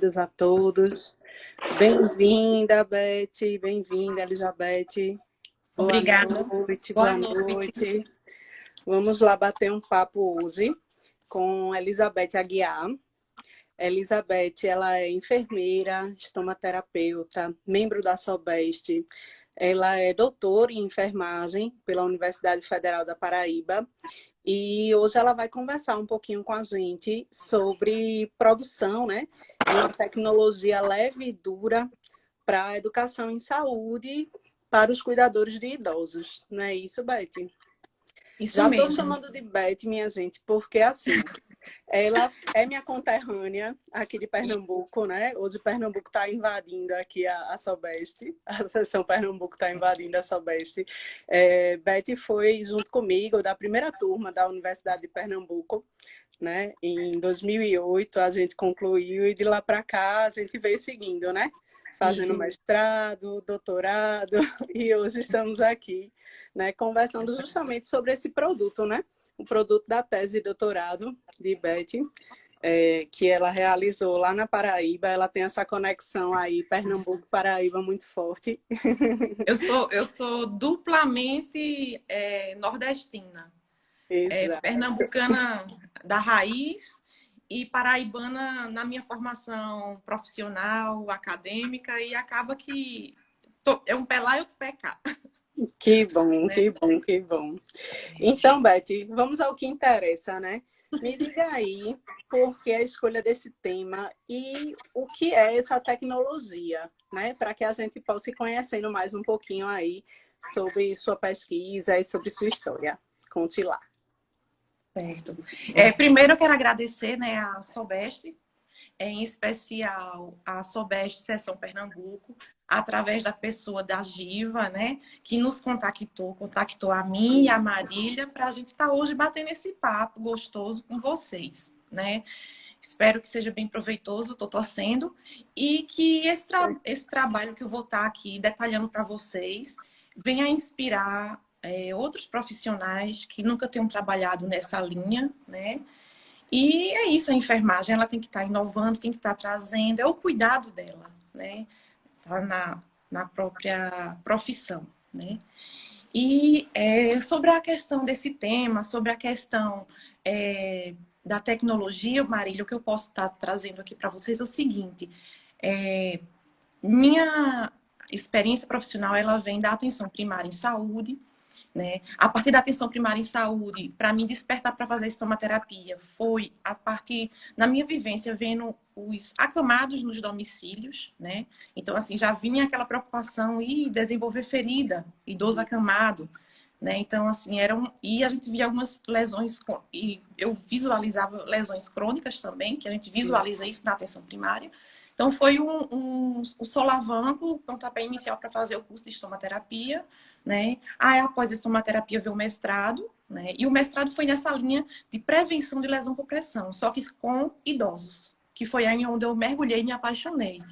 A todos. Bem-vinda, Beth, bem-vinda, Elizabeth. Boa Obrigada. noite, Boa boa noite. noite. Vamos lá bater um papo hoje com Elizabeth Aguiar. Elizabeth, ela é enfermeira, estomaterapeuta, membro da SOBEST. Ela é doutora em enfermagem pela Universidade Federal da Paraíba. E hoje ela vai conversar um pouquinho com a gente sobre produção, né, de uma tecnologia leve e dura para a educação em saúde para os cuidadores de idosos. Não é isso, Beth? Isso Já estou mesmo. chamando de Beth, minha gente, porque assim, ela é minha conterrânea aqui de Pernambuco, né? Hoje Pernambuco está invadindo aqui a SOBEST, a seção Pernambuco está invadindo a SOBEST. Beth foi junto comigo da primeira turma da Universidade de Pernambuco, né? Em 2008 a gente concluiu e de lá para cá a gente veio seguindo, né? Fazendo mestrado, doutorado, e hoje estamos aqui, né, conversando justamente sobre esse produto, né? O produto da tese de doutorado de Beth, que ela realizou lá na Paraíba. Ela tem essa conexão aí, Pernambuco-Paraíba, muito forte. Eu sou duplamente nordestina. Pernambucana da raiz e paraibana na minha formação profissional, acadêmica, e acaba que é um pé lá e outro pé cá. Que bom, né? Que bom, que bom. Então, Beth, vamos ao que interessa, né? Me diga aí por que a escolha desse tema e o que é essa tecnologia, né? Para que a gente possa ir conhecendo mais um pouquinho aí sobre sua pesquisa e sobre sua história. Conte lá. Certo. Primeiro eu quero agradecer, né, a SOBEST, em especial a SOBEST Seção Pernambuco, através da pessoa da Giva, né, que nos contactou a mim e a Marília para a gente estar hoje batendo esse papo gostoso com vocês, né? Espero que seja bem proveitoso, estou torcendo, e que esse trabalho que eu vou estar aqui detalhando para vocês venha inspirar outros profissionais que nunca tenham trabalhado nessa linha, né? E é isso, a enfermagem, ela tem que estar inovando, tem que estar trazendo, é o cuidado dela, né? Tá na própria profissão, né? E sobre a questão desse tema, sobre a questão da tecnologia, Marília, o que eu posso estar trazendo aqui para vocês é o seguinte, minha experiência profissional, ela vem da atenção primária em saúde, né? A partir da atenção primária em saúde, para mim despertar para fazer estomaterapia foi a partir, na minha vivência, vendo os acamados nos domicílios, né? Então, assim, já vinha aquela preocupação e desenvolver ferida, idoso acamado, né? Então, assim, e a gente via algumas lesões, e eu visualizava lesões crônicas também, que a gente visualiza isso na atenção primária. Então, foi um solavanco, um pontapé inicial para fazer o curso de estomaterapia, né? Aí, após a estomaterapia, veio o mestrado, né? E o mestrado foi nessa linha de prevenção de lesão por pressão, só que com idosos, que foi aí onde eu mergulhei e me apaixonei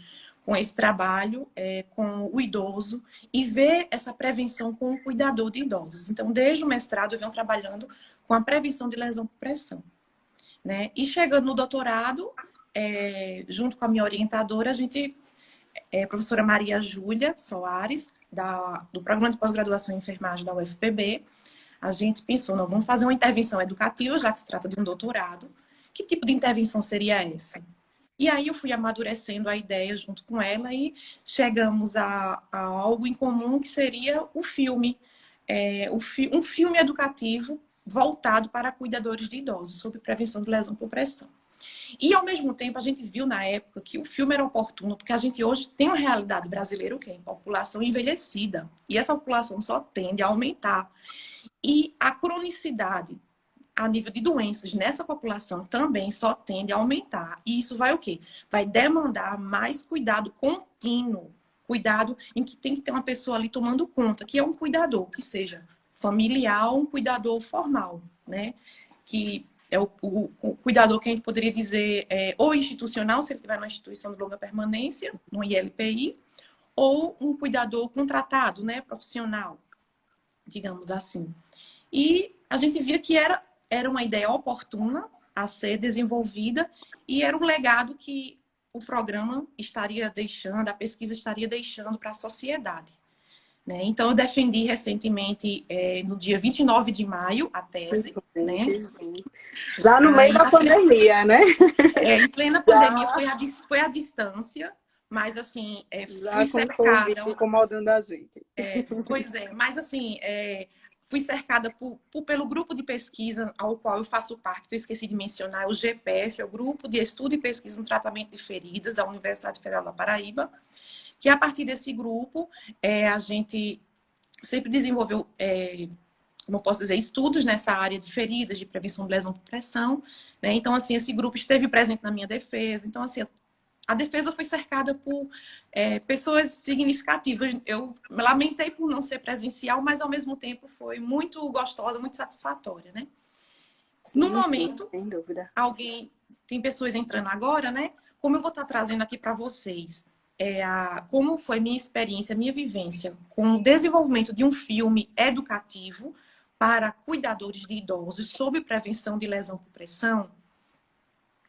com esse trabalho, com o idoso, e ver essa prevenção com o cuidador de idosos. Então, desde o mestrado, eu venho trabalhando com a prevenção de lesão por pressão, né? E chegando no doutorado, junto com a minha orientadora, a gente, professora Maria Júlia Soares, do Programa de Pós-Graduação em Enfermagem da UFPB, a gente pensou, não, vamos fazer uma intervenção educativa, já que se trata de um doutorado. Que tipo de intervenção seria essa? E aí eu fui amadurecendo a ideia junto com ela e chegamos a algo em comum, que seria o filme. Um filme educativo voltado para cuidadores de idosos, sobre prevenção de lesão por pressão. E, ao mesmo tempo, a gente viu na época que o filme era oportuno, porque a gente hoje tem uma realidade brasileira, o quê? População envelhecida. E essa população só tende a aumentar. E a cronicidade a nível de doenças nessa população também só tende a aumentar. E isso vai o quê? Vai demandar mais cuidado contínuo. Cuidado em que tem que ter uma pessoa ali tomando conta, que é um cuidador, que seja familiar ou um cuidador formal, né? Que é o cuidador que a gente poderia dizer ou institucional, se ele estiver numa instituição de longa permanência, no ILPI, ou um cuidador contratado, né? Profissional, digamos assim. E a gente via que era uma ideia oportuna a ser desenvolvida e era um legado que o programa estaria deixando, a pesquisa estaria deixando para a sociedade. Né? Então, eu defendi recentemente, no dia 29 de maio, a tese. Né? Já no meio da pandemia, né? Em plena pandemia, foi à distância, mas assim, fui cercada. Incomodando a gente. Pois é, mas assim, fui cercada pelo grupo de pesquisa ao qual eu faço parte, que eu esqueci de mencionar, é o GPF, é o Grupo de Estudo e Pesquisa no Tratamento de Feridas da Universidade Federal da Paraíba, que a partir desse grupo, a gente sempre desenvolveu, como eu posso dizer, estudos nessa área de feridas, de prevenção de lesão por pressão, né? Então, assim, esse grupo esteve presente na minha defesa. Então, assim, a defesa foi cercada por pessoas significativas. Eu lamentei por não ser presencial, mas, ao mesmo tempo, foi muito gostosa, muito satisfatória, né? Sim, no momento, sem dúvida. Tem pessoas entrando agora, né? Como eu vou estar trazendo aqui para vocês como foi minha experiência, minha vivência com o desenvolvimento de um filme educativo para cuidadores de idosos sobre prevenção de lesão por pressão,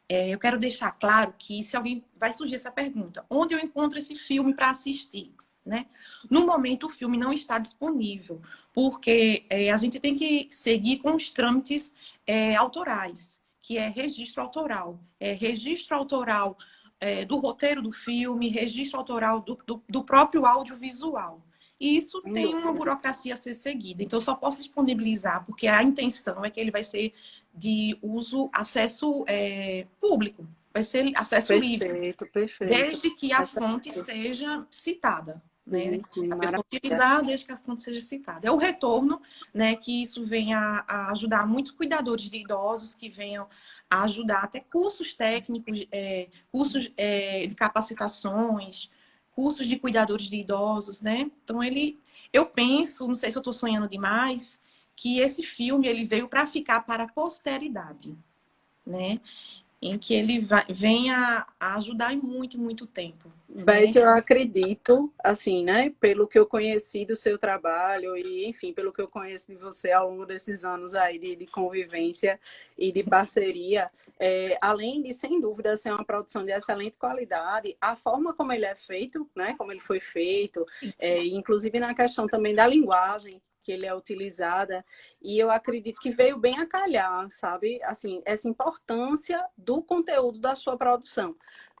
eu quero deixar claro que se alguém vai surgir essa pergunta, onde eu encontro esse filme para assistir? Né? No momento, o filme não está disponível, porque a gente tem que seguir com os trâmites autorais, que é registro autoral. Registro autoral do roteiro do filme, registro autoral do próprio audiovisual. E isso tem uma burocracia a ser seguida. Então, eu só posso disponibilizar, porque a intenção é que ele vai ser de acesso público. Vai ser acesso livre. Perfeito. Desde que a fonte seja citada. Né? Sim, a pessoa utilizar desde que a fonte seja citada. É o retorno, né, que isso venha a ajudar muitos cuidadores de idosos, que venham a ajudar até cursos técnicos, cursos de capacitações, cursos de cuidadores de idosos, né? Então, eu penso, não sei se eu estou sonhando demais, que esse filme ele veio para ficar para a posteridade, né? Em que ele venha a ajudar em muito, muito tempo. Beth, eu acredito, assim, né, pelo que eu conheci do seu trabalho e, enfim, pelo que eu conheço de você ao longo desses anos aí de convivência e de parceria, além de, sem dúvida, ser uma produção de excelente qualidade, a forma como ele é feito, né, como ele foi feito, inclusive na questão também da linguagem que ele é utilizada, e eu acredito que veio bem a calhar, sabe, assim, essa importância do conteúdo da sua produção.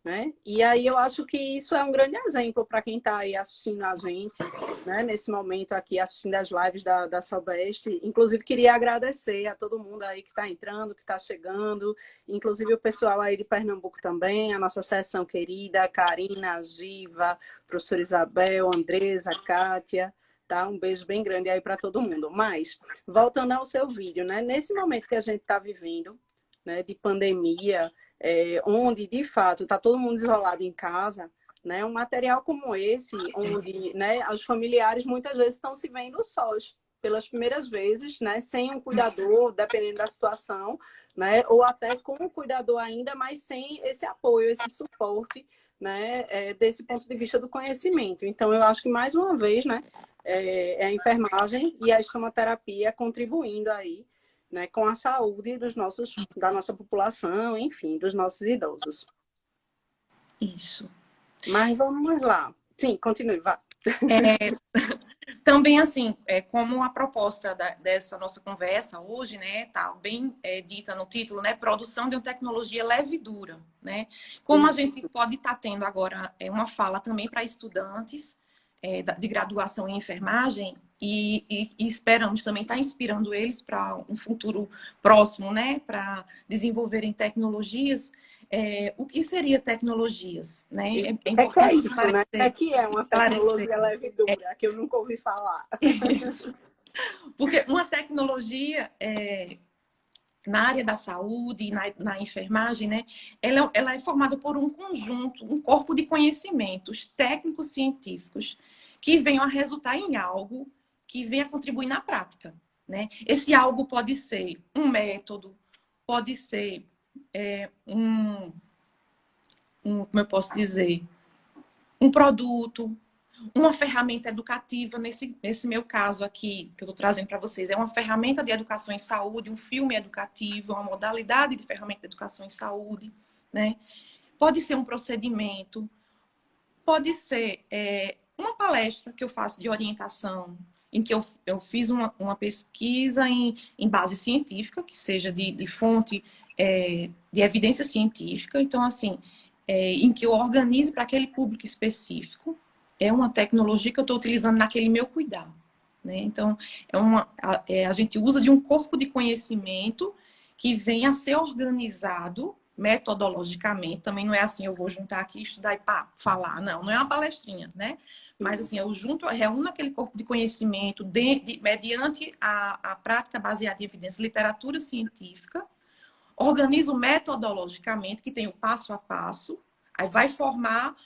Né? E aí eu acho que isso é um grande exemplo para quem está aí assistindo a gente, né? Nesse momento aqui, assistindo as lives da Sobeste. Inclusive, queria agradecer a todo mundo aí que está entrando, que está chegando, inclusive o pessoal aí de Pernambuco também, a nossa sessão querida, a Karina, a Giva, a professora Isabel, a Andresa, a Kátia. Tá? Um beijo bem grande aí para todo mundo. Mas, voltando ao seu vídeo, né? Nesse momento que a gente está vivendo, né, de pandemia, onde, de fato, está todo mundo isolado em casa, né, um material como esse, onde, né, os familiares muitas vezes estão se vendo sós pelas primeiras vezes, né, sem um cuidador, dependendo da situação, né, ou até com o cuidador ainda, mas sem esse apoio, esse suporte, né, desse ponto de vista do conhecimento. Então, eu acho que, mais uma vez, né, a enfermagem e a estomaterapia contribuindo aí, né, com a saúde da nossa população, enfim, dos nossos idosos. Isso. Mas vamos lá. Sim, continue, vá. Também, assim, como a proposta dessa nossa conversa hoje, né, tá bem dita no título, né, produção de uma tecnologia leve e dura, né? Como a gente pode estar tendo agora uma fala também para estudantes de graduação em enfermagem e esperamos também estar inspirando eles para um futuro próximo, né, para desenvolverem tecnologias. O que seria tecnologias, né? É importante isso, né? Que é uma tecnologia leve e dura, que eu nunca ouvi falar. Isso. Porque uma tecnologia na área da saúde, na enfermagem, né? Ela é formada por um conjunto, um corpo de conhecimentos técnicos científicos que venham a resultar em algo que venha a contribuir na prática, né? Esse algo pode ser um método, pode ser como eu posso dizer, um produto, uma ferramenta educativa, nesse meu caso aqui, que eu estou trazendo para vocês, é uma ferramenta de educação em saúde, um filme educativo, uma modalidade de ferramenta de educação em saúde, né? pode ser um procedimento, pode ser uma palestra que eu faço de orientação, em que eu fiz uma pesquisa em base científica, que seja de fonte de evidência científica. Então, assim, em que eu organize para aquele público específico. É uma tecnologia que eu estou utilizando naquele meu cuidado, né? Então, a gente usa de um corpo de conhecimento que vem a ser organizado metodologicamente. Também não é assim, eu vou juntar aqui, estudar e pá, falar. Não é uma palestrinha, né? Mas assim, eu reúno aquele corpo de conhecimento mediante a prática baseada em evidência, literatura científica, organizo metodologicamente, que tem o passo a passo, aí vai formar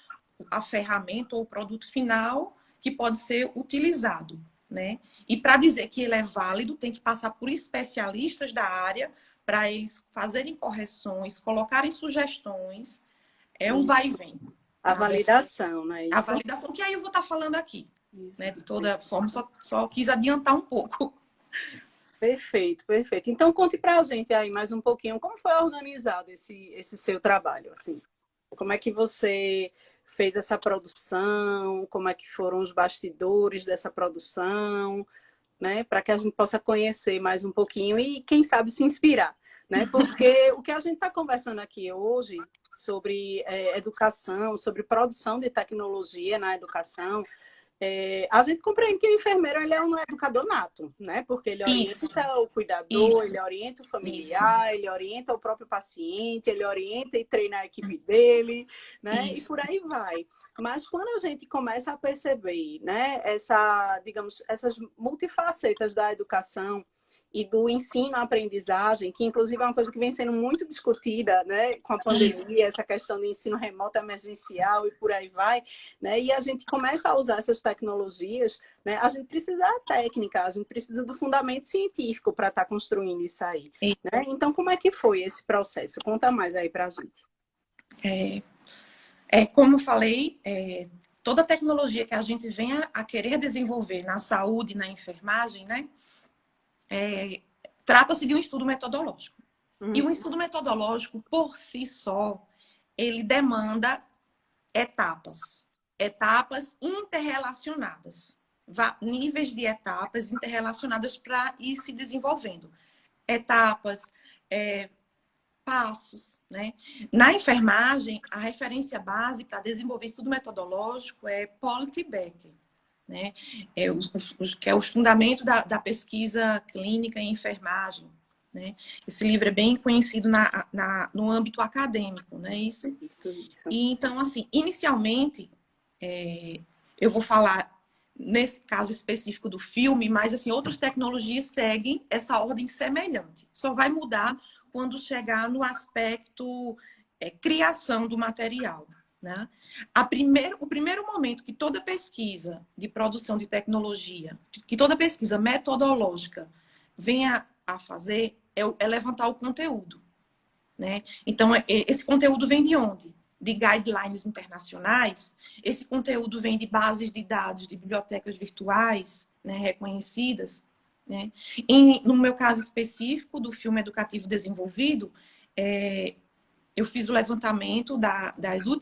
a ferramenta ou o produto final que pode ser utilizado, né? E para dizer que ele é válido, tem que passar por especialistas da área para eles fazerem correções, colocarem sugestões. É um vai e vem. A validação, né? A validação, que aí eu vou estar falando aqui. Né? De toda forma, só quis adiantar um pouco. Perfeito, perfeito. Então, conte para a gente aí mais um pouquinho como foi organizado esse seu trabalho, assim. Como é que você fez essa produção? Como é que foram os bastidores dessa produção? Né? Para que a gente possa conhecer mais um pouquinho e, quem sabe, se inspirar. Né? Porque o que a gente está conversando aqui hoje sobre educação, sobre produção de tecnologia na educação, a gente compreende que o enfermeiro ele é um educador nato, né? Porque ele orienta o cuidador, ele orienta o familiar, ele orienta o próprio paciente, ele orienta e treina a equipe dele, né? E por aí vai. Mas quando a gente começa a perceber, né, essas multifacetas da educação e do ensino-aprendizagem, que inclusive é uma coisa que vem sendo muito discutida, né, com a pandemia, essa questão do ensino remoto emergencial e por aí vai, né, e a gente começa a usar essas tecnologias, né, a gente precisa da técnica, a gente precisa do fundamento científico para estar construindo isso aí, né? Então, como é que foi esse processo? Conta mais aí para a gente. Como eu falei, toda tecnologia que a gente venha a querer desenvolver na saúde, na enfermagem, né, trata-se de um estudo metodológico. E um estudo metodológico, por si só, ele demanda etapas interrelacionadas, níveis de etapas interrelacionadas para ir se desenvolvendo. Etapas, passos, né? Na enfermagem, a referência base para desenvolver estudo metodológico é Polity Becker, né? Que é o fundamento da pesquisa clínica em enfermagem, né? Esse livro é bem conhecido no âmbito acadêmico, né? Isso. E, então, assim, inicialmente, eu vou falar nesse caso específico do filme, mas assim, outras tecnologias seguem essa ordem semelhante. Só vai mudar quando chegar no aspecto criação do material. Né? O primeiro momento que toda pesquisa de produção de tecnologia, que toda pesquisa metodológica venha a fazer é levantar o conteúdo. Né? Então, esse conteúdo vem de onde? De guidelines internacionais. Esse conteúdo vem de bases de dados, de bibliotecas virtuais, né, reconhecidas. Né? No meu caso específico do filme educativo desenvolvido, eu fiz o levantamento das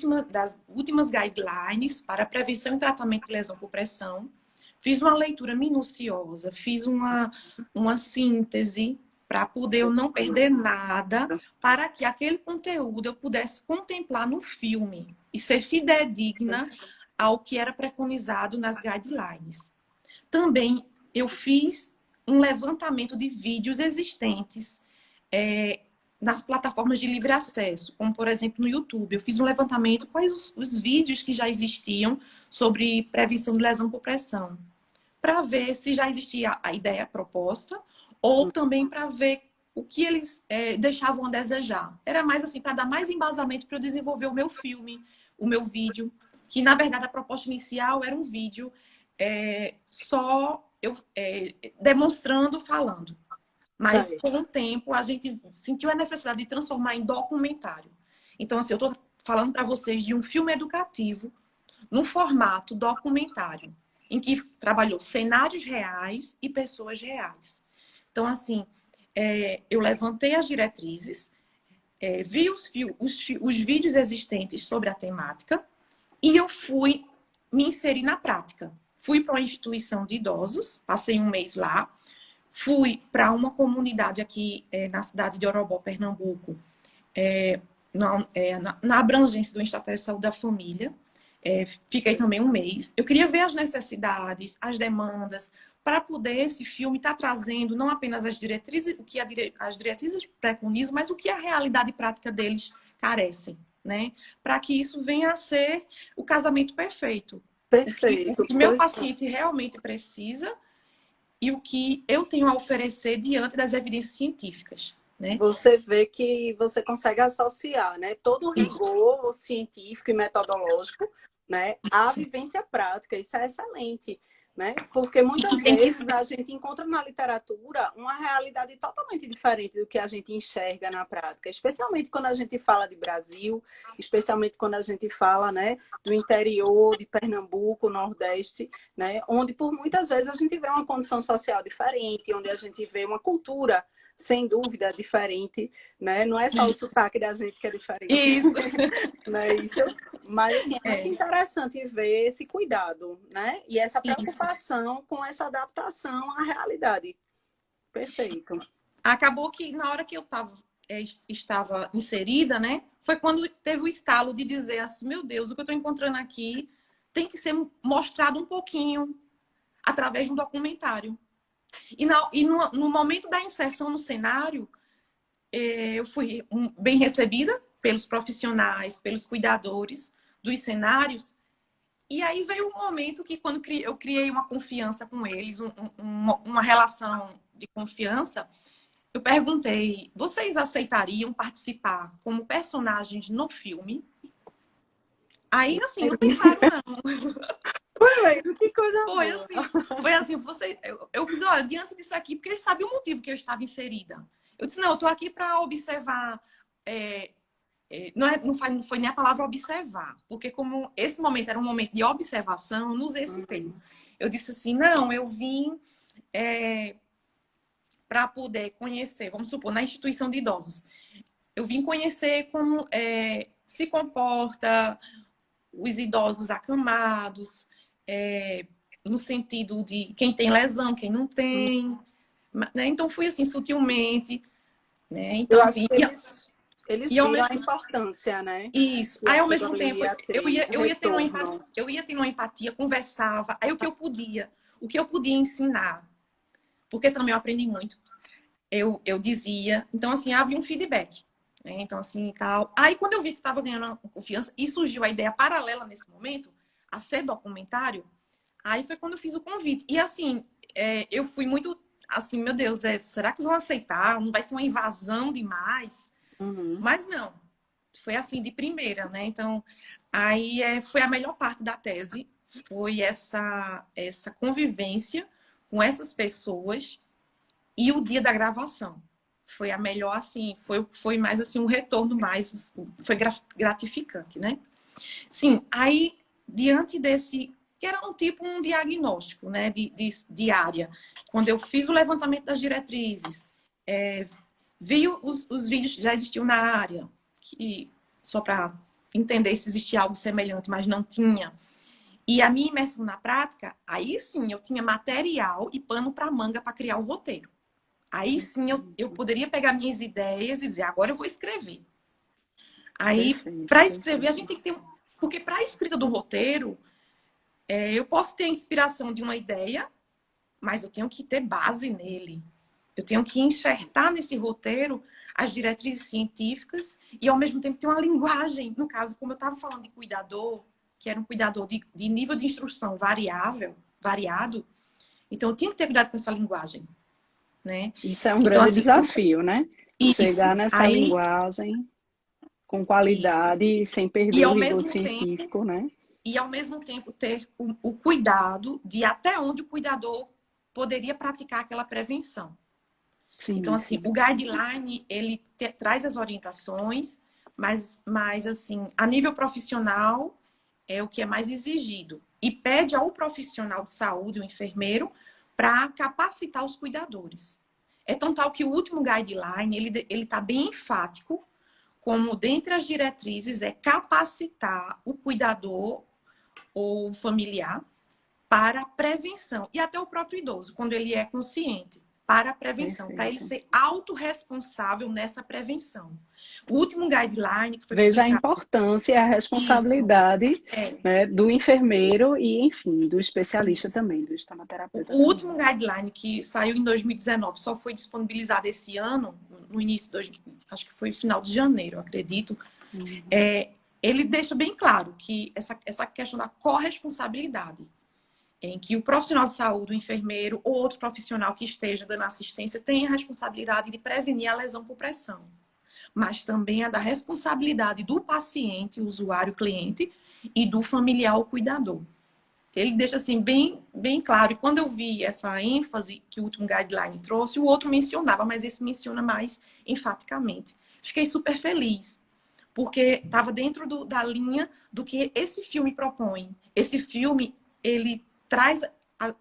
últimas guidelines para prevenção e tratamento de lesão por pressão. Fiz uma leitura minuciosa, fiz uma síntese para poder eu não perder nada, para que aquele conteúdo eu pudesse contemplar no filme e ser fidedigna ao que era preconizado nas guidelines. Também eu fiz um levantamento de vídeos existentes nas plataformas de livre acesso, como, por exemplo, no YouTube. Eu fiz um levantamento quais os vídeos que já existiam sobre prevenção de lesão por pressão, para ver se já existia a ideia proposta, ou também para ver o que eles deixavam a desejar. Era mais assim, para dar mais embasamento para eu desenvolver o meu filme, o meu vídeo, que na verdade a proposta inicial era um vídeo só eu demonstrando, falando. Mas com o tempo a gente sentiu a necessidade de transformar em documentário. Então, assim, eu estou falando para vocês de um filme educativo no formato documentário, em que trabalhou cenários reais e pessoas reais. Então, assim, eu levantei as diretrizes, vi os vídeos existentes sobre a temática e eu fui me inserir na prática. Fui para uma instituição de idosos, passei um mês lá, fui para uma comunidade aqui na cidade de Orobó, Pernambuco, na abrangência do Ministério da Saúde da Família. Fiquei também um mês. Eu queria ver as necessidades, as demandas, para poder esse filme estar trazendo não apenas as diretrizes, o que as diretrizes preconizam, mas o que a realidade prática deles carecem, né? Para que isso venha a ser o casamento perfeito. Perfeito. O que meu paciente realmente precisa e o que eu tenho a oferecer diante das evidências científicas, né? Você vê que você consegue associar, né, todo o rigor científico e metodológico, né, à vivência prática. Isso é excelente, né? Porque muitas vezes a gente encontra na literatura uma realidade totalmente diferente do que a gente enxerga na prática, especialmente quando a gente fala de Brasil, especialmente quando a gente fala, né, do interior de Pernambuco, Nordeste, né, onde por muitas vezes a gente vê uma condição social diferente, onde a gente vê uma cultura sem dúvida diferente, né? Não é só o sotaque da gente que é diferente. Isso. Não é isso? Mas assim, é muito interessante ver esse cuidado, né? E essa preocupação com essa adaptação à realidade. Perfeito. Acabou que na hora que eu estava inserida, né? Foi quando teve o estalo de dizer assim, meu Deus, o que eu estou encontrando aqui tem que ser mostrado um pouquinho através de um documentário. E no momento da inserção no cenário, eu fui bem recebida pelos profissionais, pelos cuidadores dos cenários. E aí veio um momento que, quando eu criei uma confiança com eles, uma relação de confiança, eu perguntei, vocês aceitariam participar como personagens no filme? Aí, assim, não pensaram, não. Que coisa Foi assim, eu fiz, olha, diante disso aqui, porque eles sabiam o motivo que eu estava inserida. Eu disse, não, eu estou aqui para observar. Não foi nem a palavra observar, porque como esse momento era um momento de observação, não usei esse termo. Eu disse assim, não, eu vim para poder conhecer, vamos supor, na instituição de idosos, eu vim conhecer como se comporta os idosos acamados, no sentido de quem tem lesão, quem não tem. Né? Então, fui assim, sutilmente. Né? Então, assim, eles viram a importância, né? Isso. Aí, ao mesmo tempo, eu ia tendo uma empatia, conversava. Aí, o que eu podia ensinar, porque também eu aprendi muito, eu dizia. Então, assim, havia um feedback. Né? Então, assim, tal. Aí, quando eu vi que estava ganhando confiança, e surgiu a ideia paralela nesse momento, a ser documentário, aí foi quando eu fiz o convite. E, assim, eu fui muito, assim, meu Deus, será que vão aceitar? Não vai ser uma invasão demais? Mas não. Foi assim, de primeira, né? Então, aí foi a melhor parte da tese. Foi essa convivência com essas pessoas e o dia da gravação. Foi a melhor, assim, foi mais, assim, um retorno mais, foi gratificante, né? Sim, aí, diante desse, que era um diagnóstico, né, de área, quando eu fiz o levantamento das diretrizes, vi os vídeos que já existiam na área, que, só para entender se existia algo semelhante, mas não tinha. E a minha imersão na prática, aí sim eu tinha material e pano para manga para criar o roteiro. Aí sim eu poderia pegar minhas ideias e dizer, agora eu vou escrever. Aí, para escrever, a gente tem que ter... Porque para a escrita do roteiro, eu posso ter a inspiração de uma ideia, mas eu tenho que ter base nele. Eu tenho que enxertar nesse roteiro as diretrizes científicas e, ao mesmo tempo, ter uma linguagem. No caso, como eu estava falando de cuidador, que era um cuidador de nível de instrução variado, então eu tinha que ter cuidado com essa linguagem. Né? Isso é um grande desafio, né? Chegar nessa linguagem com qualidade e sem perder o rigor científico, né? E, ao mesmo tempo, ter o cuidado de até onde o cuidador poderia praticar aquela prevenção. Sim, então, assim, o guideline, ele traz as orientações, mas, assim, a nível profissional é o que é mais exigido. E pede ao profissional de saúde, o enfermeiro, para capacitar os cuidadores. É tão tal que o último guideline, ele está bem enfático como dentre as diretrizes é capacitar o cuidador ou familiar para a prevenção, e até o próprio idoso, quando ele é consciente, para a prevenção, para ele Perfeito. ser autorresponsável nessa prevenção. O último guideline que foi Veja a publicado, importância e a isso, responsabilidade, é, né, do enfermeiro e, enfim, do especialista isso. também, do estomaterapeuta O também. último guideline que saiu em 2019 só foi disponibilizado esse ano, no início, acho que foi final de janeiro, eu acredito. Ele deixa bem claro que essa questão da corresponsabilidade, em que o profissional de saúde, o enfermeiro ou outro profissional que esteja dando assistência tem a responsabilidade de prevenir a lesão por pressão, mas também a da responsabilidade do paciente, usuário, cliente e do familiar ou cuidador. Ele deixa assim bem claro. E quando eu vi essa ênfase que o último guideline trouxe, o outro mencionava, mas esse menciona mais enfaticamente. Fiquei super feliz, porque estava dentro da linha do que esse filme propõe. Esse filme, ele traz,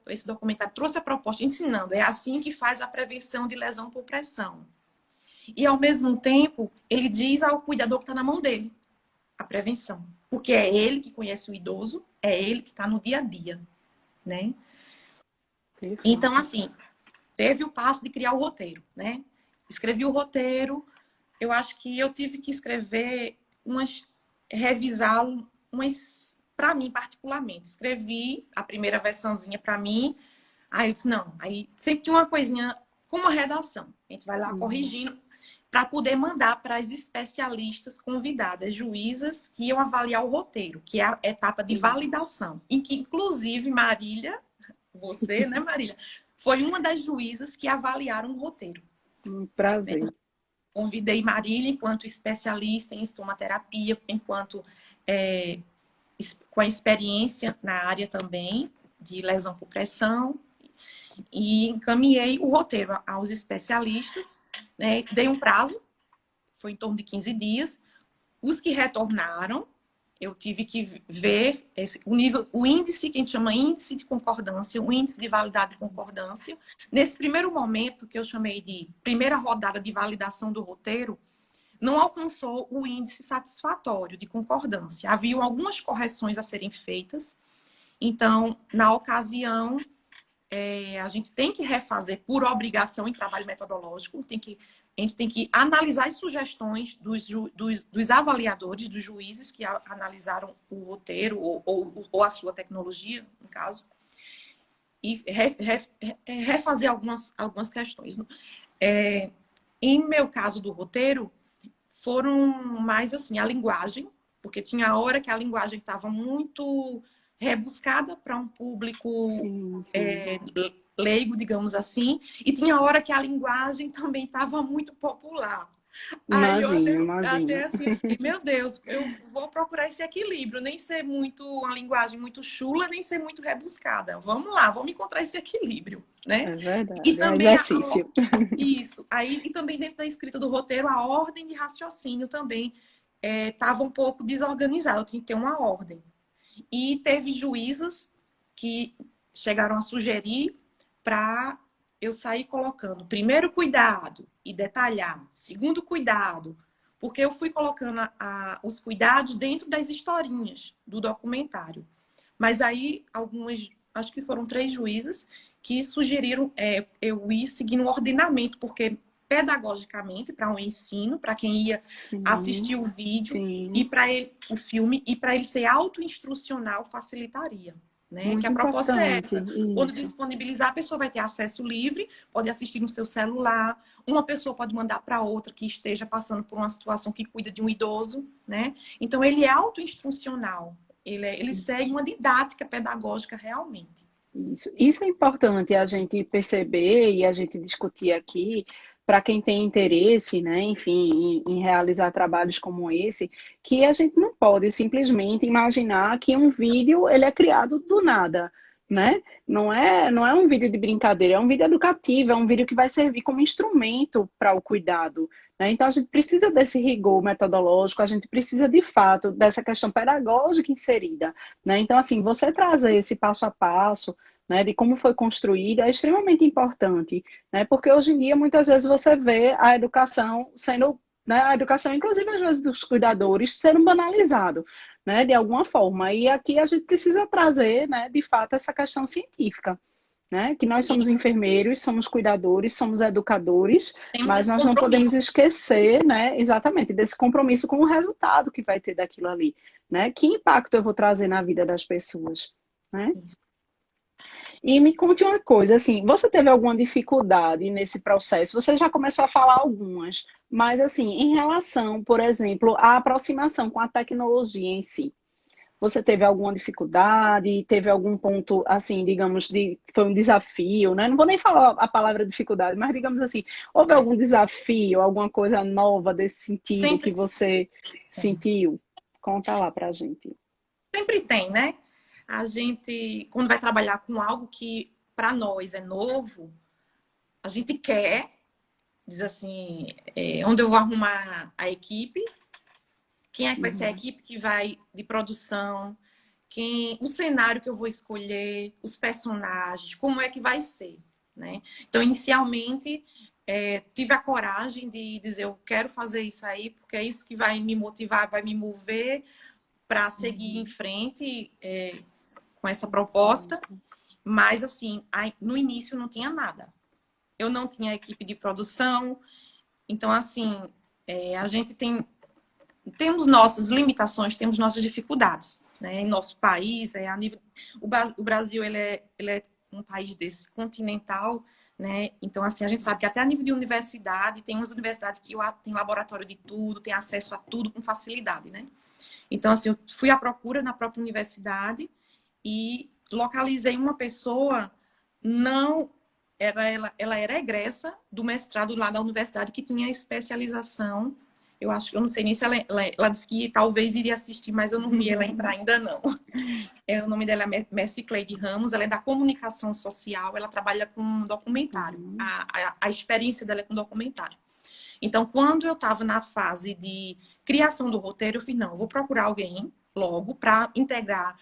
esse documentário trouxe a proposta ensinando, é assim que faz a prevenção de lesão por pressão. E, ao mesmo tempo, ele diz ao cuidador que está na mão dele a prevenção. Porque é ele que conhece o idoso, é ele que está no dia a dia, né? Então, Perfeito. assim, teve o passo de criar o roteiro, né? Escrevi o roteiro, eu acho que eu tive que escrever revisá-lo, para mim particularmente. Escrevi a primeira versãozinha para mim, aí eu disse, não, aí sempre tinha uma coisinha com uma redação. A gente vai lá corrigindo para poder mandar para as especialistas convidadas, juízas, que iam avaliar o roteiro, que é a etapa de validação, em que, inclusive, Marília, você, né, Marília, foi uma das juízas que avaliaram o roteiro. Um prazer. Convidei Marília enquanto especialista em estomaterapia, enquanto com a experiência na área também de lesão por pressão, e encaminhei o roteiro aos especialistas, né? Dei um prazo, foi em torno de 15 dias. Os que retornaram, eu tive que ver o índice que a gente chama índice de concordância, o índice de validade de concordância. Nesse primeiro momento, que eu chamei de primeira rodada de validação do roteiro, não alcançou o índice satisfatório de concordância. Haviam algumas correções a serem feitas. Então, na ocasião, a gente tem que refazer por obrigação em trabalho metodológico, a gente tem que analisar as sugestões dos avaliadores, dos juízes que analisaram o roteiro ou a sua tecnologia, no caso, e refazer algumas questões. Em meu caso do roteiro, foram mais assim, a linguagem, porque tinha hora que a linguagem estava muito rebuscada para um público Sim, sim. leigo, digamos assim, e tinha hora que a linguagem também estava muito popular. Aí eu Imagino, até imagino. assim, eu fiquei, meu Deus, eu vou procurar esse equilíbrio, nem ser muito uma linguagem muito chula, nem ser muito rebuscada. Vamos lá, vamos encontrar esse equilíbrio, né? É E verdade, é também exercício. isso. Aí, e também dentro da escrita do roteiro, a ordem de raciocínio também estava um pouco desorganizada, eu tinha que ter uma ordem. E teve juízas que chegaram a sugerir para eu sair colocando primeiro cuidado e detalhar, segundo cuidado, porque eu fui colocando os cuidados dentro das historinhas do documentário. Mas aí, acho que foram 3 juízas que sugeriram eu ir seguindo o ordenamento, porque pedagogicamente, para um ensino, para quem ia Sim, assistir o vídeo e sim. para ele o filme, e para ele ser autoinstrucional, facilitaria. Né? Que Muito a proposta é importante essa. Quando isso. disponibilizar, a pessoa vai ter acesso livre, pode assistir no seu celular, uma pessoa pode mandar para outra que esteja passando por uma situação que cuida de um idoso, né? Então, ele é autoinstrucional, ele segue uma didática pedagógica realmente. Isso é importante a gente perceber e a gente discutir aqui para quem tem interesse, né, enfim, em realizar trabalhos como esse, que a gente não pode simplesmente imaginar que um vídeo ele é criado do nada, né? Não é um vídeo de brincadeira, é um vídeo educativo, é um vídeo que vai servir como instrumento para o cuidado, né? Então a gente precisa desse rigor metodológico, a gente precisa de fato dessa questão pedagógica inserida, né? Então assim, você trazer esse passo a passo, né, de como foi construída é extremamente importante, né, porque hoje em dia muitas vezes você vê a educação sendo né? A educação, inclusive, às vezes, dos cuidadores, sendo banalizado, né? De alguma forma. E aqui a gente precisa trazer, né, de fato, essa questão científica, né? Que nós somos Isso. enfermeiros, somos cuidadores, somos educadores, Temos mas esse nós não podemos compromisso. esquecer, né, exatamente, desse compromisso com o resultado que vai ter daquilo ali, né? Que impacto eu vou trazer na vida das pessoas, né? Isso. E me conte uma coisa, assim, você teve alguma dificuldade nesse processo? Você já começou a falar algumas, mas assim, em relação, por exemplo, à aproximação com a tecnologia em si. Você teve alguma dificuldade? Teve algum ponto, assim, digamos, foi um desafio, né? Não vou nem falar a palavra dificuldade, mas digamos assim, houve É. algum desafio, alguma coisa nova desse sentido que Sempre você tem. sentiu? Conta lá pra gente. Sempre tem, né? A gente, quando vai trabalhar com algo que para nós é novo, a gente quer, diz assim, onde eu vou arrumar a equipe, quem é que vai ser a Uhum. equipe que vai de produção, o cenário que eu vou escolher, os personagens, como é que vai ser, né? Então, inicialmente, tive a coragem de dizer, eu quero fazer isso aí, porque é isso que vai me motivar, vai me mover para seguir em Uhum. frente com essa proposta. Pronto. Mas, assim, no início não tinha nada. Eu não tinha equipe de produção. Então, assim, a gente temos nossas limitações, temos nossas dificuldades, né? Em nosso país, a nível, o Brasil ele é um país desse continental, né? Então, assim, a gente sabe que até a nível de universidade, tem umas universidades que tem laboratório de tudo, tem acesso a tudo com facilidade, né? Então, assim, eu fui à procura na própria universidade e localizei uma pessoa, não ela era egressa do mestrado lá da universidade que tinha especialização. Eu não sei nem se ela disse que talvez iria assistir, mas eu não vi ela entrar ainda não. O nome dela é Messi Cleide Ramos, ela é da comunicação social, ela trabalha com documentário. Uhum. A experiência dela é com documentário. Então, quando eu estava na fase de criação do roteiro, eu fiz, não, eu vou procurar alguém logo para integrar,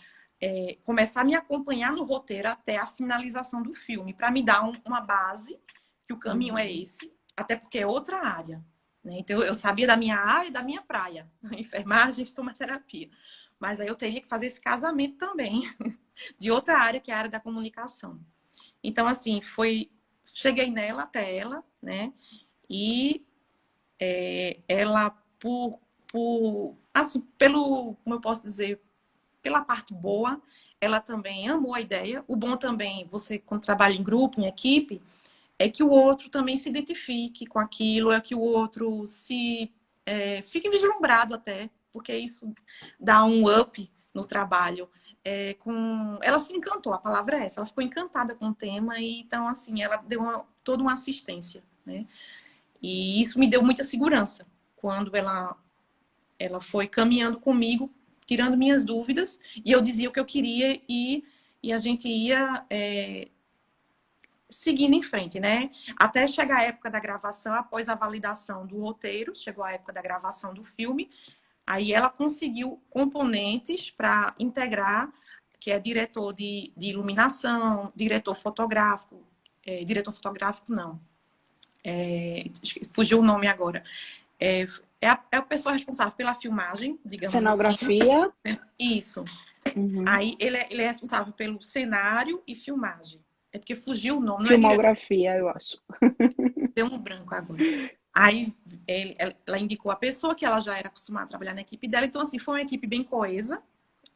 começar a me acompanhar no roteiro até a finalização do filme, para me dar uma base, que o caminho é Uhum. esse, até porque é outra área. Né? Então, eu sabia da minha área e da minha praia, enfermagem e estomaterapia. Mas aí eu teria que fazer esse casamento também, de outra área, que é a área da comunicação. Então, assim, cheguei nela, até ela, né? E ela, assim, como eu posso dizer, pela parte boa, ela também amou a ideia. O bom também, você, quando trabalha em grupo, em equipe, é que o outro também se identifique com aquilo, é que o outro fique vislumbrado até, porque isso dá um up no trabalho. Ela se encantou, a palavra é essa, ela ficou encantada com o tema, e então, assim, ela deu toda uma assistência, né? E isso me deu muita segurança quando ela foi caminhando comigo, tirando minhas dúvidas, e eu dizia o que eu queria e a gente ia seguindo em frente, né? Até chegar a época da gravação, após a validação do roteiro, chegou a época da gravação do filme, aí ela conseguiu componentes para integrar, que é diretor de iluminação, diretor fotográfico não, fugiu o nome agora. É a pessoa responsável pela filmagem, digamos assim. Cenografia. Isso. Uhum. Aí ele é responsável pelo cenário e filmagem. É porque fugiu o nome, não é diretor. Filmografia, eu acho. Deu um branco agora. Aí ela indicou a pessoa que ela já era acostumada a trabalhar na equipe dela. Então, assim, foi uma equipe bem coesa,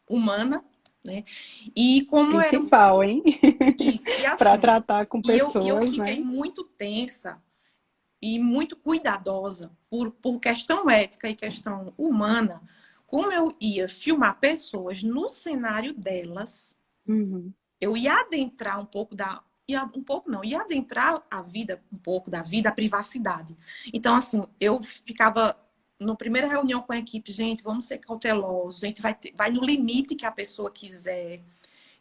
humana, né? E como era Principal, hein? isso, e Para assim, tratar com e eu pessoas, fiquei né? muito tensa e muito cuidadosa por questão ética e questão humana, como eu ia filmar pessoas no cenário delas, Uhum. eu ia adentrar um pouco um pouco não, ia adentrar a vida, um pouco da vida, a privacidade. Então, assim, eu ficava na primeira reunião com a equipe, gente, vamos ser cautelosos, a gente vai no limite que a pessoa quiser.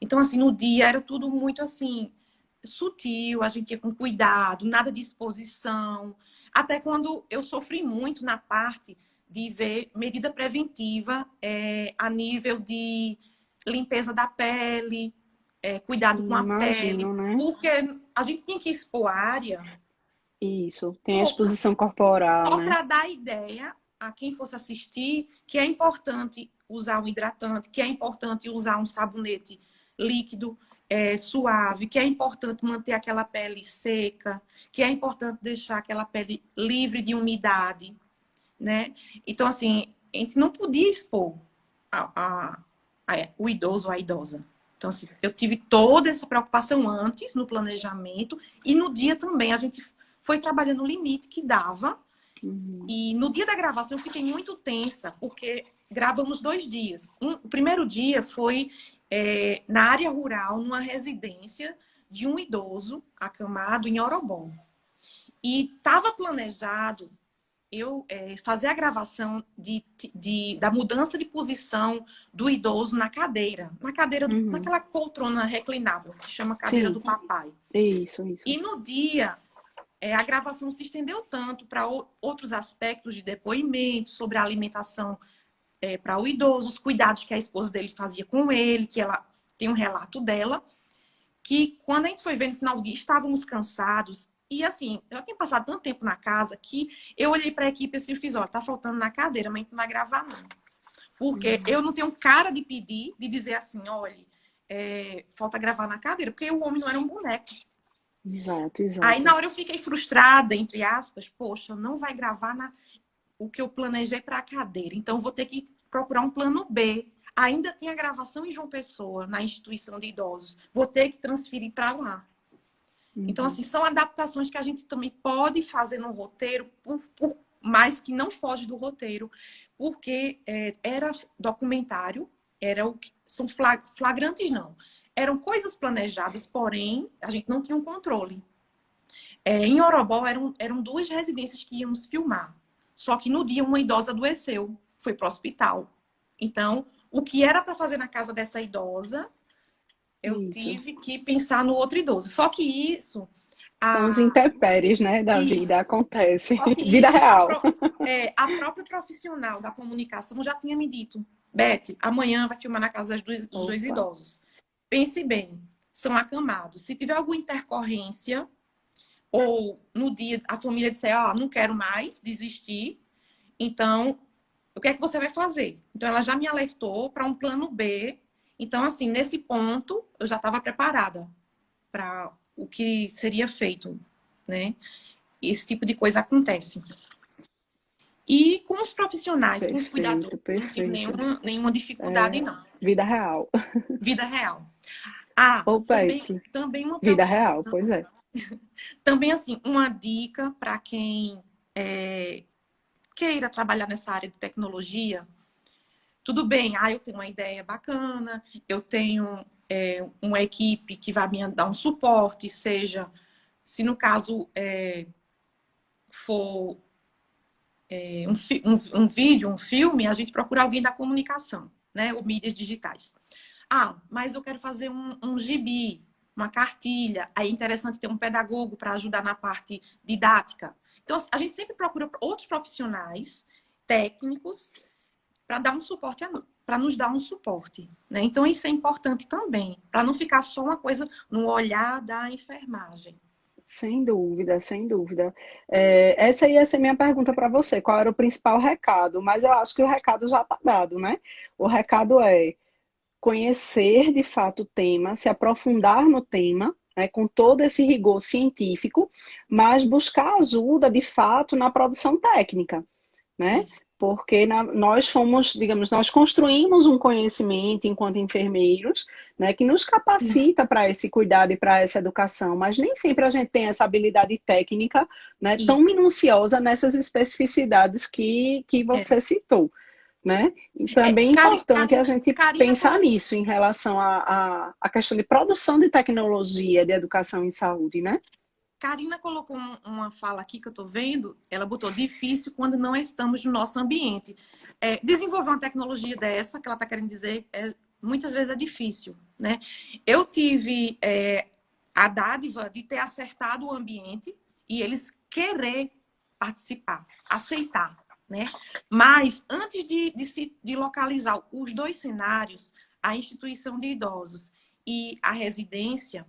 Então, assim, no dia era tudo muito assim, sutil, a gente ia com cuidado, nada de exposição. Até quando eu sofri muito na parte de ver medida preventiva a nível de limpeza da pele, cuidado com Sim, a pele, imagino, né? porque a gente tinha que expor a área Isso. Tem a Pouca. exposição corporal, Só né? para dar ideia a quem fosse assistir que é importante usar um hidratante, que é importante usar um sabonete líquido, suave, que é importante manter aquela pele seca, que é importante deixar aquela pele livre de umidade, né? Então, assim, a gente não podia expor o idoso ou a idosa. Então, assim, eu tive toda essa preocupação antes no planejamento e no dia também a gente foi trabalhando o limite que dava. Uhum. E no dia da gravação eu fiquei muito tensa, porque gravamos 2 dias. O primeiro dia foi na área rural, numa residência de um idoso acamado em Orobó. E estava planejado eu fazer a gravação da mudança de posição do idoso na cadeira. Na cadeira, Uhum. naquela poltrona reclinável, que chama cadeira Sim, do papai. isso. E no dia a gravação se estendeu tanto para outros aspectos de depoimento, sobre a alimentação para o idoso, os cuidados que a esposa dele fazia com ele, que ela tem um relato dela, que quando a gente foi ver no final do dia, estávamos cansados. E assim, eu tinha passado tanto tempo na casa que eu olhei para a equipe assim, e fiz, olha, tá faltando na cadeira, mas a gente não vai gravar não. Porque Uhum. eu não tenho cara de pedir, de dizer assim, olha, falta gravar na cadeira, porque o homem não era um boneco. Exato, Aí na exato. hora eu fiquei frustrada, entre aspas, poxa, não vai gravar o que eu planejei para a cadeira, então eu vou ter que procurar um plano B. Ainda tem a gravação em João Pessoa, na instituição de idosos. Vou ter que transferir para lá. Então, Uhum. assim, são adaptações que a gente também pode fazer no roteiro, por mais que não foge do roteiro, porque era documentário, são flagrantes, não. Eram coisas planejadas, porém, a gente não tinha um controle. Em Orobó, eram 2 residências que íamos filmar. Só que no dia, uma idosa adoeceu, foi para o hospital. Então, o que era para fazer na casa dessa idosa, eu Isso. tive que pensar no outro idoso. Só que isso, São os a, intempéries, né, da isso, vida, acontece. só que Vida isso, real. a própria profissional da comunicação já tinha me dito, Beth, amanhã vai filmar na casa dos dois Opa. idosos. Pense bem, são acamados. Se tiver alguma intercorrência, ou no dia a família disser, não quero mais, desistir, então, o que é que você vai fazer? Então, ela já me alertou para um plano B. Então, assim, nesse ponto, eu já estava preparada para o que seria feito, né? Esse tipo de coisa acontece. E com os profissionais, com os cuidadores, Perfeito, eu não tive perfeito. nenhuma dificuldade, É, não. vida real. Vida real. Ah, Ô, também, Beth, também uma vida preocupação. real, pois é. Também, assim, uma dica para quem queira trabalhar nessa área de tecnologia. Tudo bem, eu tenho uma ideia bacana, eu tenho uma equipe que vai me dar um suporte, seja, se no caso for um vídeo, um filme, a gente procura alguém da comunicação, né? Ou mídias digitais. Mas eu quero fazer um gibi, uma cartilha. Aí é interessante ter um pedagogo para ajudar na parte didática. Então, a gente sempre procura outros profissionais técnicos para dar um suporte, para nos dar um suporte, né? Então, isso é importante também, para não ficar só uma coisa no olhar da enfermagem. Sem dúvida, sem dúvida. Essa ia ser minha pergunta para você, qual era o principal recado? Mas eu acho que o recado já está dado, né? O recado é conhecer de fato o tema, se aprofundar no tema, né, com todo esse rigor científico, mas buscar ajuda de fato na produção técnica, né? Isso. Porque nós fomos, digamos, nós construímos um conhecimento enquanto enfermeiros, né, que nos Isso. capacita para esse cuidado e para essa educação, mas nem sempre a gente tem essa habilidade técnica, né, tão Isso. minuciosa nessas especificidades que É. você citou, né? Então é bem importante a gente Karina pensar colocou nisso em relação à questão de produção de tecnologia, de educação em saúde, né? Karina colocou uma fala aqui que eu estou vendo, ela botou difícil quando não estamos no nosso ambiente. Desenvolver uma tecnologia dessa, que ela está querendo dizer, muitas vezes é difícil, né? Eu tive a dádiva de ter acertado o ambiente e eles querer participar, aceitar, né? Mas antes de localizar os 2 cenários, a instituição de idosos e a residência,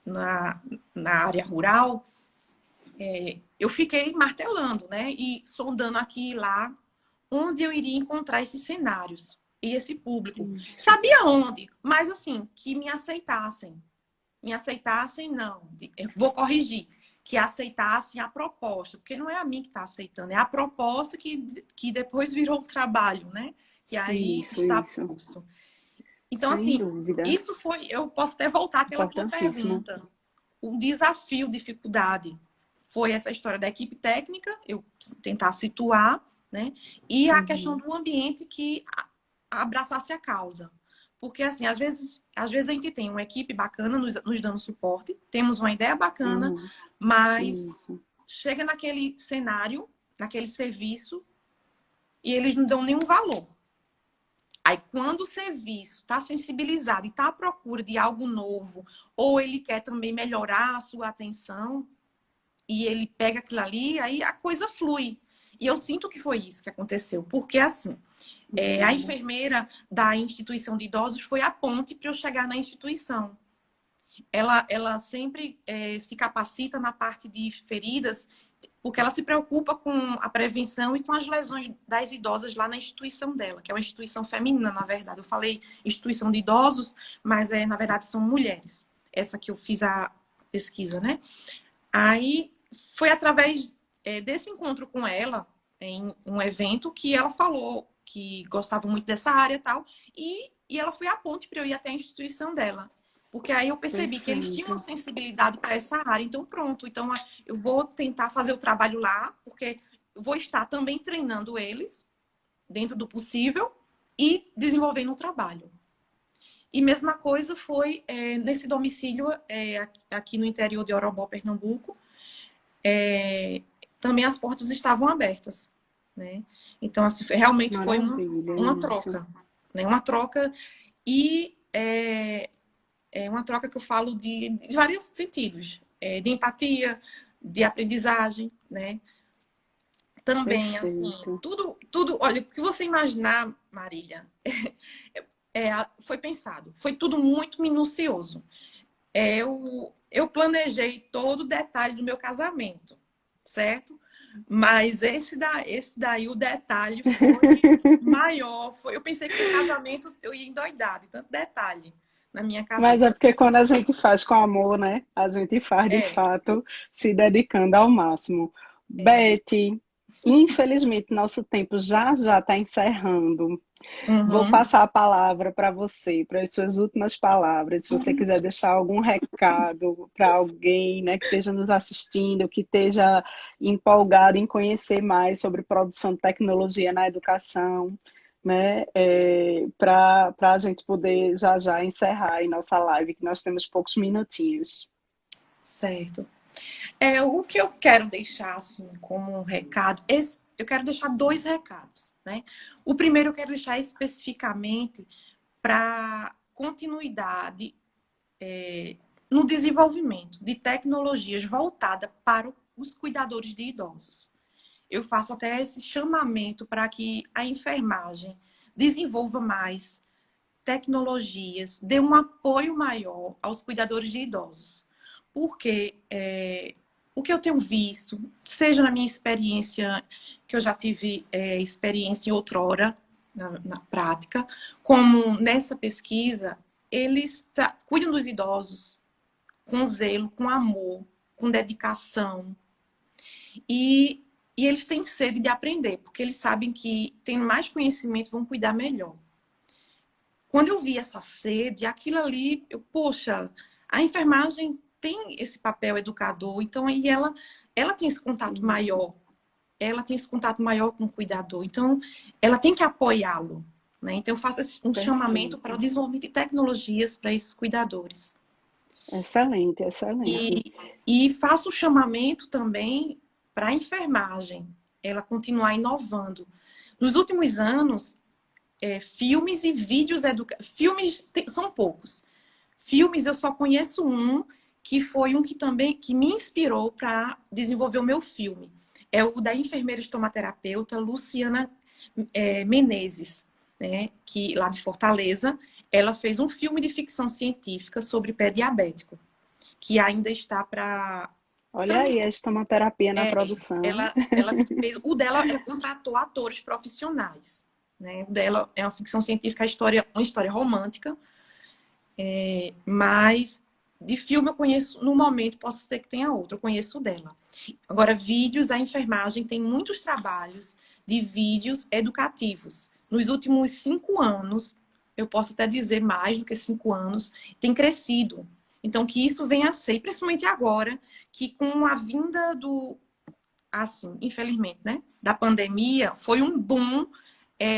na área rural, eu fiquei martelando, né? E sondando aqui e lá onde eu iria encontrar esses cenários e esse público. Sabia onde, mas assim, que me aceitassem. Me aceitassem, não. Eu vou corrigir. Que aceitassem a proposta, porque não é a mim que está aceitando, é a proposta que depois virou um trabalho, né? Que aí está posto. Então, Sem assim, dúvida. isso foi, eu posso até voltar àquela tua Importantíssimo. pergunta. Um desafio, dificuldade, foi essa história da equipe técnica, eu tentar situar, né? E a questão do ambiente que abraçasse a causa. Porque, assim, às vezes a gente tem uma equipe bacana nos dando suporte, temos uma ideia bacana, mas chega naquele cenário, naquele serviço, e eles não dão nenhum valor. Aí, quando o serviço está sensibilizado e está à procura de algo novo, ou ele quer também melhorar a sua atenção, e ele pega aquilo ali, aí a coisa flui. E eu sinto que foi isso que aconteceu. Porque, assim, a enfermeira da instituição de idosos foi a ponte para eu chegar na instituição. Ela sempre se capacita na parte de feridas, porque ela se preocupa com a prevenção e com as lesões das idosas lá na instituição dela, que é uma instituição feminina, na verdade. Eu falei instituição de idosos, mas na verdade são mulheres. Essa que eu fiz a pesquisa, né? Aí foi através desse encontro com ela, em um evento, que ela falou que gostava muito dessa área e tal, e ela foi a ponte para eu ir até a instituição dela. Porque aí eu percebi que eles tinham uma sensibilidade para essa área. Então, pronto. Então, eu vou tentar fazer o trabalho lá, porque eu vou estar também treinando eles, dentro do possível, e desenvolvendo o trabalho. E mesma coisa foi nesse domicílio aqui no interior de Orobó, Pernambuco. Também as portas estavam abertas, né? Então, assim, realmente foi uma troca, né? Uma troca e uma troca que eu falo de vários sentidos, de empatia, de aprendizagem, né? Também, assim, tudo, olha, o que você imaginar, Marília, foi pensado, foi tudo muito minucioso. Eu planejei todo o detalhe do meu casamento, certo? Mas esse daí, o detalhe foi maior. Eu pensei que o casamento eu ia endoidar de tanto detalhe na minha cabeça. Mas é porque quando a gente faz com amor, né? A gente faz de fato se dedicando ao máximo. Beth, infelizmente nosso tempo já está encerrando. Vou passar a palavra para você, para as suas últimas palavras. Se você quiser deixar algum recado para alguém, né, que esteja nos assistindo, que esteja empolgado em conhecer mais sobre produção de tecnologia na educação, né, para a gente poder já encerrar aí nossa live, que nós temos poucos minutinhos. Certo. O que eu quero deixar assim como um recado, eu quero deixar 2 recados, né? O primeiro eu quero deixar especificamente para continuidade no desenvolvimento de tecnologias voltadas para os cuidadores de idosos. Eu faço até esse chamamento para que a enfermagem desenvolva mais tecnologias, dê um apoio maior aos cuidadores de idosos. Porque o que eu tenho visto, seja na minha experiência, que eu já tive experiência em outrora, na prática, como nessa pesquisa, eles cuidam dos idosos com zelo, com amor, com dedicação. E eles têm sede de aprender, porque eles sabem que tendo mais conhecimento vão cuidar melhor. Quando eu vi essa sede, aquilo ali, poxa, a enfermagem tem esse papel educador, então aí ela tem esse contato maior. Ela tem esse contato maior com o cuidador, então ela tem que apoiá-lo, né? Então eu faço um chamamento para o desenvolvimento de tecnologias para esses cuidadores. Excelente, excelente. E faço um chamamento também para a enfermagem, ela continuar inovando. Nos últimos anos, filmes e vídeos filmes são poucos. Filmes eu só conheço um, que foi um que me inspirou para desenvolver o meu filme. É o da enfermeira estomaterapeuta Luciana Menezes, né, que lá de Fortaleza, ela fez um filme de ficção científica sobre pé diabético, que ainda está para Olha Também aí a estomaterapia na produção. ela fez, o dela, ela contratou atores profissionais, né? O dela é uma ficção científica, uma história romântica, mas de filme eu conheço, no momento, posso ser que tenha outro, eu conheço o dela. Agora, vídeos, a enfermagem tem muitos trabalhos de vídeos educativos. Nos últimos 5 anos, eu posso até dizer mais do que 5 anos, tem crescido. Então, que isso venha a ser, principalmente agora, que com a vinda assim, infelizmente, né, da pandemia, foi um boom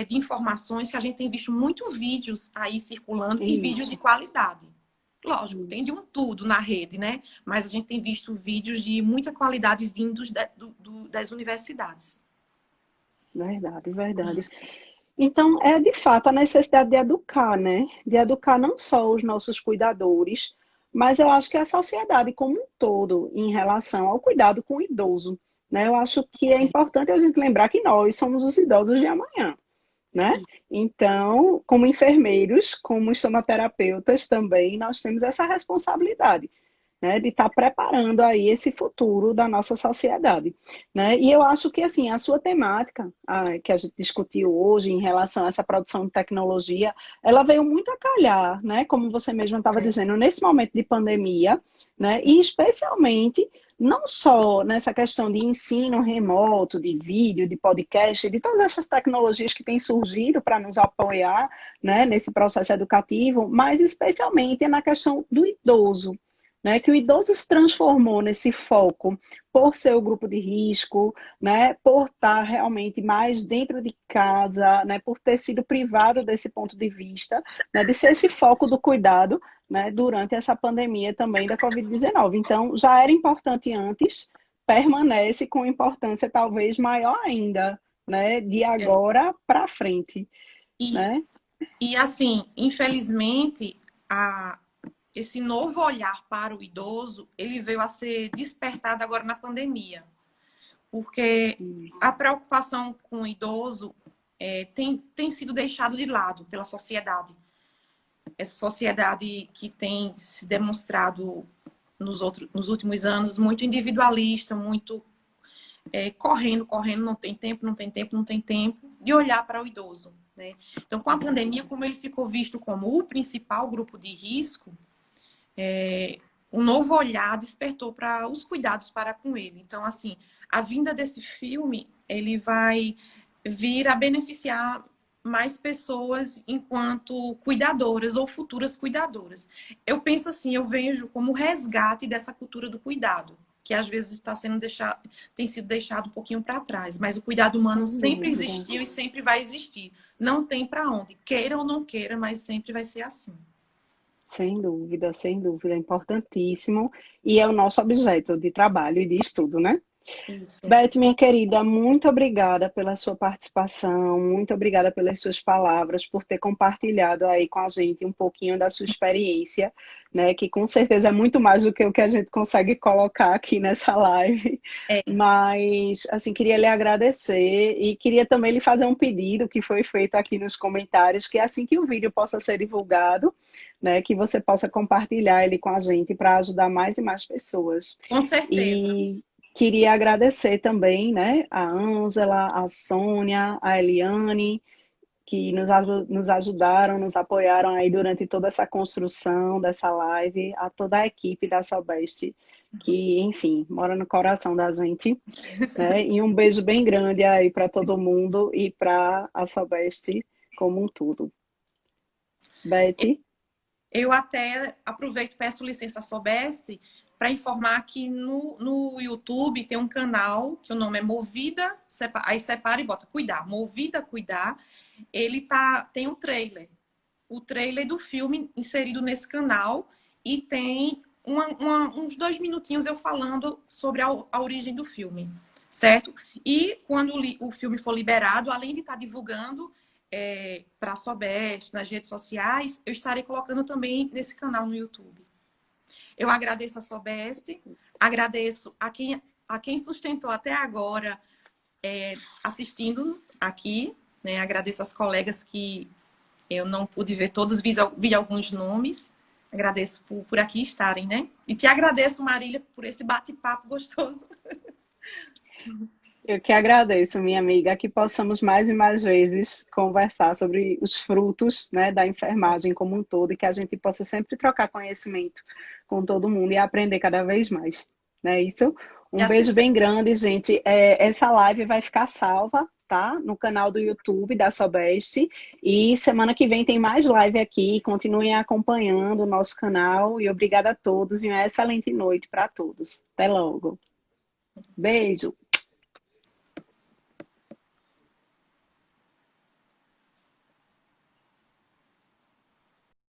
de informações que a gente tem visto muitos vídeos aí circulando e vídeos de Isso. qualidade. Lógico, tem de um tudo na rede, né? Mas a gente tem visto vídeos de muita qualidade vindos das universidades. Verdade, verdade. Isso. Então, é de fato a necessidade de educar, né? De educar não só os nossos cuidadores, mas eu acho que a sociedade como um todo em relação ao cuidado com o idoso, né? Eu acho que é importante a gente lembrar que nós somos os idosos de amanhã, né? Então, como enfermeiros, como estomaterapeutas também, nós temos essa responsabilidade, né, de estar preparando aí esse futuro da nossa sociedade, né? E eu acho que assim a sua temática, que a gente discutiu hoje em relação a essa produção de tecnologia, ela veio muito a calhar, né? Como você mesmo estava dizendo, nesse momento de pandemia, né? E especialmente não só nessa questão de ensino remoto, de vídeo, de podcast, de todas essas tecnologias que têm surgido para nos apoiar, né, nesse processo educativo, mas especialmente na questão do idoso, né, que o idoso se transformou nesse foco por ser o grupo de risco, né, por estar realmente mais dentro de casa, né, por ter sido privado desse ponto de vista, né, de ser esse foco do cuidado, né, durante essa pandemia também da Covid-19. Então, já era importante antes, permanece com importância talvez maior ainda, né, de É. agora para frente, E, né? e assim, infelizmente, esse novo olhar para o idoso, ele veio a ser despertado agora na pandemia. Porque a preocupação com o idoso tem sido deixado de lado pela sociedade. Essa sociedade que tem se demonstrado nos últimos anos muito individualista, muito correndo, não tem tempo, não tem tempo, não tem tempo, de olhar para o idoso. Né? Então, com a pandemia, como ele ficou visto como o principal grupo de risco, um novo olhar despertou para os cuidados para com ele. Então, assim, a vinda desse filme, ele vai vir a beneficiar mais pessoas enquanto cuidadoras ou futuras cuidadoras. Eu penso assim, eu vejo como resgate dessa cultura do cuidado, que às vezes tem sido deixado um pouquinho para trás, mas o cuidado humano Sem sempre dúvida. existiu e sempre vai existir. Não tem para onde, queira ou não queira, mas sempre vai ser assim. Sem dúvida, é importantíssimo e é o nosso objeto de trabalho e de estudo, né? Isso. Beth, minha querida, muito obrigada pela sua participação, muito obrigada pelas suas palavras, por ter compartilhado aí com a gente um pouquinho da sua experiência, né? Que com certeza é muito mais do que o que a gente consegue colocar aqui nessa live. É, Mas, assim, queria lhe agradecer e queria também lhe fazer um pedido que foi feito aqui nos comentários, que assim que o vídeo possa ser divulgado, né, que você possa compartilhar ele com a gente para ajudar mais e mais pessoas. com certeza. E queria agradecer também, né, a Ângela, a Sônia, a Eliane, que nos ajudaram, nos apoiaram aí durante toda essa construção dessa live, a toda a equipe da Sobeste, que, enfim, mora no coração da gente, né? E um beijo bem grande aí para todo mundo e para a Sobeste como um todo. Beth? Eu até aproveito e peço licença à Sobeste para informar que no YouTube tem um canal que o nome é Movida, aí separa e bota Cuidar, Movida Cuidar. Tem um trailer, o trailer do filme inserido nesse canal e tem uns 2 minutinhos eu falando sobre a origem do filme, certo? E quando o filme for liberado, além de estar divulgando para a Sobeste, nas redes sociais, eu estarei colocando também nesse canal no YouTube. Eu agradeço a Sobeste, agradeço a quem sustentou até agora assistindo-nos aqui, né? Agradeço às colegas que eu não pude ver todos, vi alguns nomes, Agradeço por aqui estarem, né? E te agradeço, Marília, por esse bate-papo gostoso. Eu que agradeço, minha amiga, que possamos mais e mais vezes conversar sobre os frutos, né, da enfermagem como um todo e que a gente possa sempre trocar conhecimento com todo mundo e aprender cada vez mais. Não é isso? E Um assim beijo bem seja. grande, gente. Essa live vai ficar salva, tá? No canal do YouTube da Sobeste. E semana que vem tem mais live aqui. Continuem acompanhando o nosso canal. E obrigada a todos e uma excelente noite para todos. Até logo. Beijo.